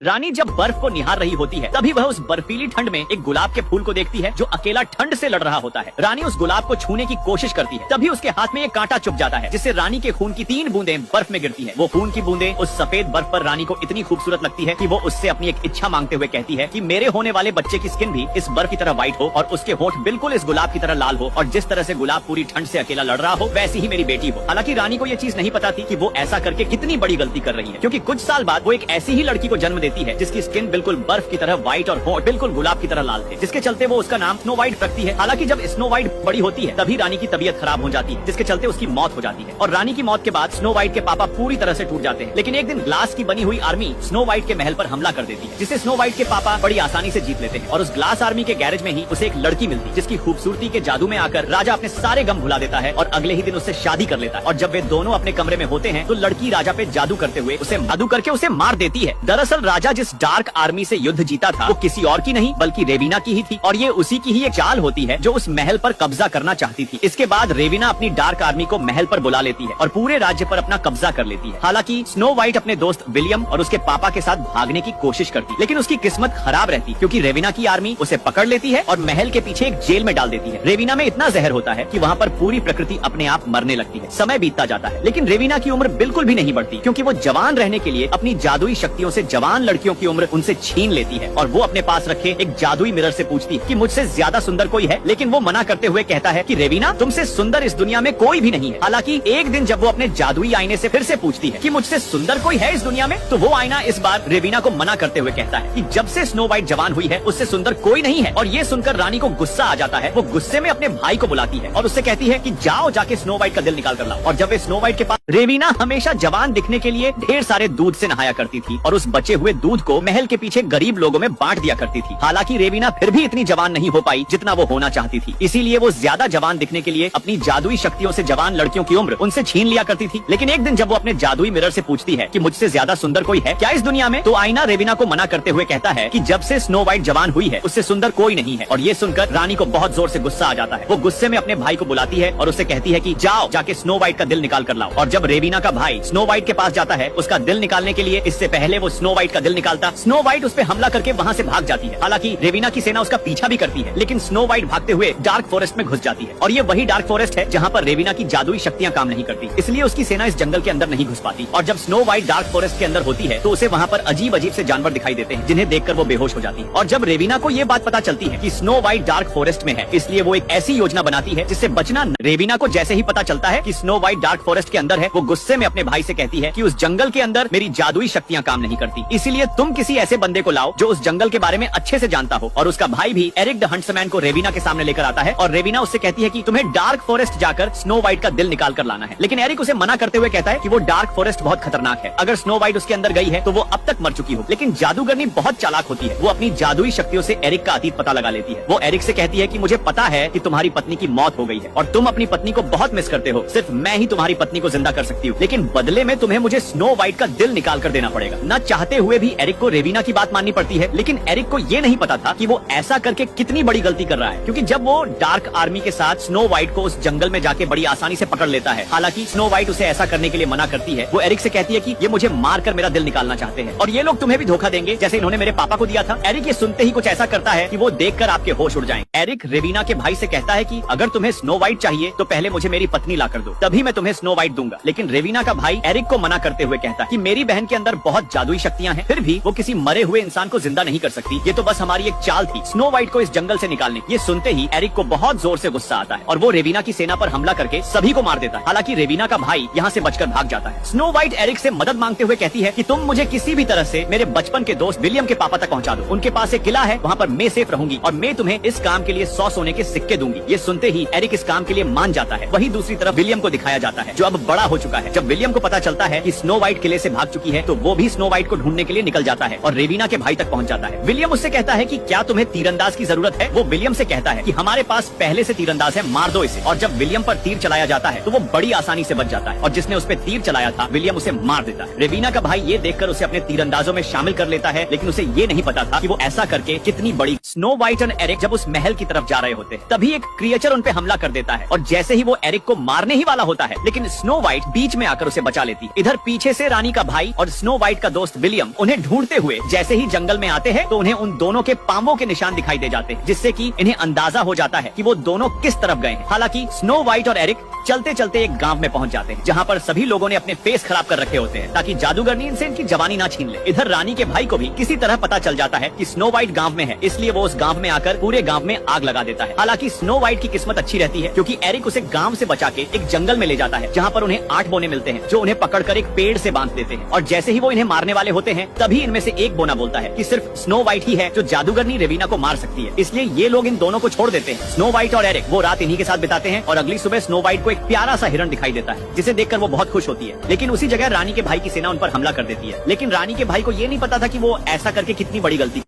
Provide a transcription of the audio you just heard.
रानी जब बर्फ को निहार रही होती है तभी वह उस बर्फीली ठंड में एक गुलाब के फूल को देखती है जो अकेला ठंड से लड़ रहा होता है। रानी उस गुलाब को छूने की कोशिश करती है, तभी उसके हाथ में एक कांटा चुभ जाता है जिससे रानी के खून की 3 बूंदें बर्फ में गिरती है। वो खून की बूंदें उस सफेद बर्फ पर रानी को इतनी खूबसूरत लगती है कि वो उससे अपनी एक इच्छा मांगते हुए कहती है कि मेरे होने वाले बच्चे की स्किन भी इस बर्फ की तरह व्हाइट हो और उसके होंठ बिल्कुल इस गुलाब की तरह लाल हो और जिस तरह से गुलाब पूरी ठंड से अकेला लड़ रहा हो वैसी ही मेरी बेटी हो। हालांकि रानी को ये चीज नहीं पता थी कि वो ऐसा करके कितनी बड़ी गलती कर रही है, क्योंकि कुछ साल बाद वो एक ऐसी ही लड़की को जन्म देती है जिसकी स्किन बिल्कुल बर्फ की तरह व्हाइट और होंठ बिल्कुल गुलाब की तरह लाल थे, जिसके चलते वो उसका नाम स्नो व्हाइट रखती है। हालांकि जब स्नो व्हाइट बड़ी होती है तभी रानी की तबीयत खराब हो जाती है, जिसके चलते उसकी मौत हो जाती है। और रानी की मौत के बाद स्नो व्हाइट के पापा पूरी तरह से टूट जाते हैं। लेकिन एक दिन ग्लास की बनी हुई आर्मी स्नो व्हाइट के महल पर हमला कर देती है, जिसे स्नो व्हाइट के पापा बड़ी आसानी से जीत लेते हैं। और उस ग्लास आर्मी के गैरेज में ही उसे एक लड़की मिलती है जिसकी खूबसूरती के जादू में आकर राजा अपने सारे गम भुला देता है और अगले ही दिन उससे शादी कर लेता है। और जब वे दोनों अपने कमरे में होते हैं तो लड़की राजा पे जादू करते हुए उसे जादू करके उसे मार देती है। दरअसल राजा जिस डार्क आर्मी से युद्ध जीता था वो किसी और की नहीं बल्कि रेविना की ही थी, और ये उसी की ही एक चाल होती है जो उस महल पर कब्जा करना चाहती थी। इसके बाद रेविना अपनी डार्क आर्मी को महल पर बुला लेती है और पूरे राज्य पर अपना कब्जा कर लेती है। हालांकि स्नो व्हाइट अपने दोस्त विलियम और उसके पापा के साथ भागने की कोशिश करती, लेकिन उसकी किस्मत खराब रहती क्योंकि रेविना की आर्मी उसे पकड़ लेती है और महल के पीछे एक जेल में डाल देती है। रेविना में इतना जहर होता है कि वहाँ पर पूरी प्रकृति अपने आप मरने लगती है। समय बीतता जाता है लेकिन रेविना की उम्र बिल्कुल भी नहीं बढ़ती, क्योंकि वो जवान रहने के लिए अपनी जादुई शक्तियों से जवान लड़कियों की उम्र उनसे छीन लेती है और वो अपने पास रखे एक जादुई मिरर से पूछती है कि मुझसे ज्यादा सुंदर कोई है, लेकिन वो मना करते हुए कहता है कि रेविना तुमसे सुंदर इस दुनिया में कोई भी नहीं है। हालांकि एक दिन जब वो अपने जादुई आईने से फिर से पूछती है कि मुझसे सुंदर कोई है इस दुनिया में, तो वो आईना इस बार रेविना को मना करते हुए कहता है कि जब से स्नो व्हाइट जवान हुई है उससे सुंदर कोई नहीं है। और ये सुनकर रानी को गुस्सा आ जाता है। वो गुस्से में अपने भाई को बुलाती है और उससे कहती है कि जाओ जाके स्नो व्हाइट का दिल निकाल कर लाओ। और जब वे स्नो व्हाइट के पास, रेविना हमेशा जवान दिखने के लिए ढेर सारे दूध से नहाया करती थी और उस बचे हुए दूध को महल के पीछे गरीब लोगों में बांट दिया करती थी। हालांकि रेविना फिर भी इतनी जवान नहीं हो पाई जितना वो होना चाहती थी, इसीलिए वो ज्यादा जवान दिखने के लिए अपनी जादुई शक्तियों से जवान लड़कियों की उम्र उनसे छीन लिया करती थी। लेकिन एक दिन जब वो अपने जादुई मिरर से पूछती है कि मुझसे ज्यादा सुंदर कोई है क्या इस दुनिया में, तो आईना रेविना को मना करते हुए कहता है कि जब से स्नो व्हाइट जवान हुई है उससे सुंदर कोई नहीं है। और ये सुनकर रानी को बहुत जोर से गुस्सा आ जाता है। वो गुस्से में अपने भाई को बुलाती है और उससे कहती है कि जाओ जाके स्नो व्हाइट का दिल निकाल कर लाओ। और जब रेविना का भाई स्नो व्हाइट के पास जाता है उसका दिल निकालने के लिए, इससे पहले वो स्नो व्हाइट का दिल निकालता, स्नो व्हाइट उस पर हमला करके वहाँ से भाग जाती है। हालांकि रेविना की सेना उसका पीछा भी करती है, लेकिन स्नो व्हाइट भागते हुए डार्क फॉरेस्ट में घुस जाती है। और ये वही डार्क फॉरेस्ट है जहाँ पर रेविना की जादुई शक्तियाँ काम नहीं करती, इसलिए उसकी सेना इस जंगल के अंदर नहीं घुस पाती। और जब स्नो व्हाइट डार्क फॉरेस्ट के अंदर होती है तो उसे वहाँ पर अजीब अजीब से जानवर दिखाई देते हैं जिन्हें देखकर वो बेहोश हो जाती है। और जब रेविना को ये बात पता चलती है कि स्नो व्हाइट डार्क फॉरेस्ट में है, इसलिए वो एक ऐसी योजना बनाती है जिससे बचना। रेविना को जैसे ही पता चलता है कि स्नो व्हाइट डार्क फॉरेस्ट के अंदर है, वो गुस्से में अपने भाई से कहती है कि उस जंगल के अंदर मेरी जादुई शक्तियाँ काम नहीं करती, इसीलिए तुम किसी ऐसे बंदे को लाओ जो उस जंगल के बारे में अच्छे से जानता हो। और उसका भाई भी एरिक द हंट्समैन को रेविना के सामने लेकर आता है और रेविना उससे कहती है कि तुम्हें डार्क फॉरेस्ट जाकर स्नो व्हाइट का दिल निकाल कर लाना है। लेकिन एरिक उसे मना करते हुए कहता है कि वो डार्क फॉरेस्ट बहुत खतरनाक है, अगर स्नो व्हाइट उसके अंदर गई है तो वो अब तक मर चुकी हो। लेकिन जादूगरनी बहुत चालाक होती है, वो अपनी जादुई शक्तियों से एरिक का अतीत पता लगा लेती है। वो एरिक से कहती है कि मुझे पता है कि तुम्हारी पत्नी की मौत हो गई है और तुम अपनी पत्नी को बहुत मिस करते हो, सिर्फ मैं ही तुम्हारी पत्नी को जिंदा कर सकती हूँ, लेकिन बदले में तुम्हें मुझे स्नो व्हाइट का दिल निकाल कर देना पड़ेगा। न चाहते हुए भी एरिक को रेविना की बात माननी पड़ती है, लेकिन एरिक को ये नहीं पता था कि वो ऐसा करके कितनी बड़ी गलती कर रहा है, क्योंकि जब वो डार्क आर्मी के साथ स्नो व्हाइट को उस जंगल में जाके बड़ी आसानी से पकड़ लेता है। हालांकि स्नो व्हाइट उसे ऐसा करने के लिए मना करती है। वो एरिक से कहती है कि ये मुझे मारकर मेरा दिल निकालना चाहते हैं और ये लोग तुम्हें भी धोखा देंगे जैसे इन्होंने मेरे पापा को दिया था। एरिक ये सुनते ही कुछ ऐसा करता है कि वो देखकर आपके होश उड़ जाएंगे। एरिक रेविना के भाई से कहता है कि अगर तुम्हें स्नो व्हाइट चाहिए तो पहले मुझे मेरी पत्नी ला कर दो, तभी मैं तुम्हें स्नो व्हाइट दूंगा। लेकिन रेविना का भाई एरिक को मना करते हुए कहता है कि मेरी बहन के अंदर बहुत जादुई शक्तियां हैं, फिर भी वो किसी मरे हुए इंसान को जिंदा नहीं कर सकती, ये तो बस हमारी एक चाल थी स्नो व्हाइट को इस जंगल से निकालने। ये सुनते ही एरिक को बहुत जोर से गुस्सा आता है और वो रेविना की सेना पर हमला करके सभी को मार देता है। हालांकि रेविना का भाई यहाँ से बचकर भाग जाता है। स्नो व्हाइट एरिक से मदद मांगते हुए कहती है कि तुम मुझे किसी भी तरह से मेरे बचपन के दोस्त विलियम के पापा तक पहुंचा दो, उनके पास एक किला है, वहाँ पर मैं सेफ रहूंगी और मैं तुम्हें इस काम के लिए 100 सोने के सिक्के दूंगी। ये सुनते ही एरिक इस काम के लिए मान जाता है। वही दूसरी तरफ विलियम को दिखाया जाता है जो अब बड़ा हो चुका है। जब विलियम को पता चलता है कि स्नो व्हाइट किले से भाग चुकी है तो वो भी स्नो व्हाइट को ढूंढने के लिए निकल जाता है और रेविना के भाई तक पहुंच जाता है। विलियम उससे कहता है कि क्या तुम्हें तीरंदाज की जरूरत है। वो विलियम से कहता है कि हमारे पास पहले से तीरंदाज है, मार दो इसे। और जब विलियम पर तीर चलाया जाता है तो वो बड़ी आसानी से बच जाता है और जिसने उस पर तीर चलाया था विलियम उसे मार देता है। रेविना का भाई ये देखकर उसे अपने तीरंदाजों में शामिल कर लेता है, लेकिन उसे ये नहीं पता था कि वो ऐसा करके कितनी बड़ी। स्नो व्हाइट और एरिक जब उस महल की तरफ जा रहे होते हैं तभी एक क्रिएचर उन पे हमला कर देता है और जैसे ही वो एरिक को मारने ही वाला होता है, लेकिन स्नो व्हाइट बीच में आकर उसे बचा लेती है। इधर पीछे से रानी का भाई और स्नो व्हाइट का दोस्त विलियम उन्हें ढूंढते हुए जैसे ही जंगल में आते हैं तो उन्हें उन दोनों के पांवों के निशान दिखाई दे जाते हैं, जिससे कि इन्हें अंदाजा हो जाता है कि वो दोनों किस तरफ गए हैं। हालांकि स्नो व्हाइट और एरिक चलते चलते एक गांव में पहुंच जाते हैं, जहां पर सभी लोगों ने अपने फेस खराब कर रखे होते हैं ताकि जादूगरनी इनसे इनकी जवानी ना छीन ले। इधर रानी के भाई को भी किसी तरह पता चल जाता है कि स्नो व्हाइट गांव में है, इसलिए वो उस गांव में आकर पूरे गांव में आग लगा देता है। हालांकि स्नो व्हाइट की किस्मत अच्छी रहती है, क्योंकि एरिक उसे गांव से बचा के एक जंगल में ले जाता है, जहां पर उन्हें 8 बोने मिलते हैं, जो उन्हें पकड़कर एक पेड़ से बांध देते हैं। और जैसे ही वो इन्हें मारने वाले होते हैं, तभी इनमें से एक बोना बोलता है कि सिर्फ स्नो व्हाइट ही है जो जादूगरनी रेविना को मार सकती है, इसलिए ये लोग इन दोनों को छोड़ देते हैं। स्नो व्हाइट और एरिक वो रात इन्हीं के साथ बिताते हैं और अगली सुबह स्नो व्हाइट को एक प्यारा सा हिरण दिखाई देता है, जिसे देखकर वो बहुत खुश होती है। लेकिन उसी जगह रानी के भाई की सेना उन पर हमला कर देती है। लेकिन रानी के भाई को ये नहीं पता था कि वो ऐसा करके कितनी बड़ी गलती